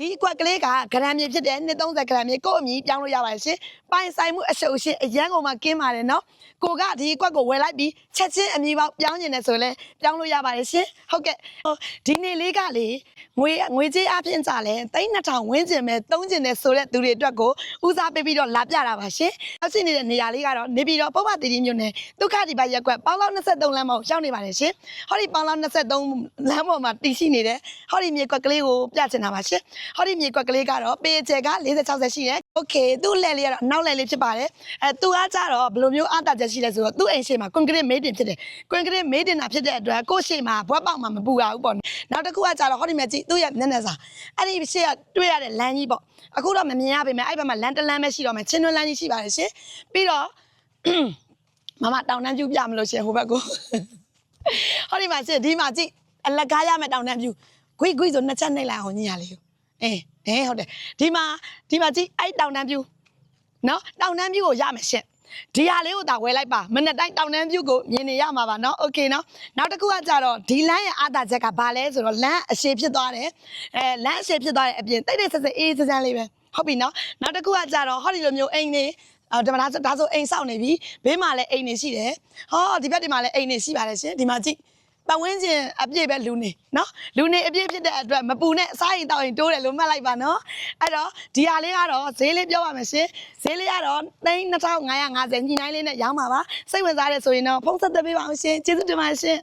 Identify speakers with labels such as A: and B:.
A: ဒီကွက်ကလေးကဂရမ်မြေဖြစ်တဲ့230ဂရမ်မြေကိုအမည်ပြောင်းလို့ရပါတယ်ရှင်ပိုင်ဆိုင်မှုအရှုပ်ရှင်အရန်ကုန်မှာကင်းပါတယ်နော်ကိုကဒီကွက်ကိုဝယ်လိုက်ပြီးချက်ချင်းအမည်ပေါက်ပြောင်းနေတယ်ဆိုလဲပြောင်းလို့ရပါတယ်ရှင်ဟုတ်ကဲ့ဒီနေ့လေးကလေငွေကြေးအဖြစ်ကြလဲ3200ဝန်းကျင်ပဲသုံးကျင်တယ်ဆိုတဲ့သူတွေအတွက်ကိုဦးစားပေးပြီးတော့လာပြတာပါရှင်။အရှိနေတဲ့နေရာလေးကတော့နေပြည်တော်ပုဗ္ဗသီရိမြို့နယ်ဒုက္ခဒီပါရက်ကွက်ပေါင်းလောက်23လမ်းပေါ်ရောက်နေပါတယ်ရှင်။ဟောဒီပေါင်းလောက်23လမ်းပေါ်မှာတည်ရှိနေတဲ့ဟောဒီမြေကွက်ကလေးကိုပြချင်တာပါရှင်။ဟောဒီမြေကွက်ကလေးကတော့ပေကျဲက40-60ရှိတယ်။ Okay သူ့လက်လေးကတော့နောက်လက်လေးဖြစ်ပါတယ်။သူကကြတော့ဘယ်လိုမျိုးအားတာချက်ရှိလဲဆိုတော့သူ့အိမ်ရှိမှာကွန်ကရစ်မေးတင်ဖြစ်တယ်။ကွန်ကရစ်မေးတင်တာဖြစ်တဲ့အတွက်ကိုရှိမှာဘွက်ပေါက်မှာမပူရဘူးပေါ့။နောက်တစ်ခုကကြတော့ဟောဒီမြက်ကြီးသူ့ရဲ့မျက်နှာစာအဲ့ဒီရှေ့ကတွေ့ရတဲ့လမ်းကြီးပေါ့။အခုတော့မမြင်ရပါမယ်အဲ့ဘက်မှာလမ်းတစ်လမ်းပဲရှိတော့မယ်ချင်းတွင်းလမ်းကြီးရှိပါတယ်ရှင်ပြီးတော့မမတောင်တန်းပြူပြမလို့ရှင်ဟိုဘက်ကိုဟောဒီမှာရှင်ဒီမှာကြည့်အလက်ကားရမယ်တောင်တန်းပြူဂွိဆိုနှစ်ချက်နှိပ်လိုက်အောင်ညီရလေးကိုဟုတ်တယ်ဒီမှာကြည့်အဲ့တောင်တန်းပြူနော်တောင်တန်းပြူကိုရမယ်ရှင်ဒီဟာလေးကိုဒါဝယ်လိုက်ပါမနေ့တိုင်းတောင်တန်းပြူကိုမြင်နေရမှာပါနော်โอเคနော်နောက်တစ်ခုကကြတော့ဒီလမ်းရဲ့အားသာချက်ကဘာလဲဆိုတော့လမ်းအရှိဖြစ်သွားတယ်လမ်းအရှိဖြစ်သွားတဲ့အပြင်တိတ်ဆက်အေးစစမ်းလေးပဲဟုတ်ပြီနော်နောက်တစ်ခုကကြတော့ဟောဒီလိုမျိုးအိမ်နေဒါဆိုအိမ်ဆောက်နေပြီဘေးမှာလည်းအိမ်နေရှိတယ်ဟောဒီဘက်ဒီမှာလည်းအိမ်နေရှိပါတယ်ရှင်ဒီမှာကြည့်ပတ်ဝန်းကျင်အပြည့်ပဲလူနေနော်လူနေအပြည့်ဖြစ်တဲ့အတွက်မပူနဲ့စားရင်တောက်ရင်တိုးတယ်လို့မှတ်လိုက်ပါနော်အဲ့တော့ဒီဟာလေးကတော့ဈေးလေးပြောပါမယ်ရှင်ဈေးလေးကတော့3550ညှိနှိုင်းလေးနဲ့ရောင်းပါပါစိတ်ဝင်စားတယ်ဆိုရင်တော့ဖုန်းဆက်သွယ်ပေးပါအောင်ရှင်ကျေးဇူးတင်ပါတယ်ရှင်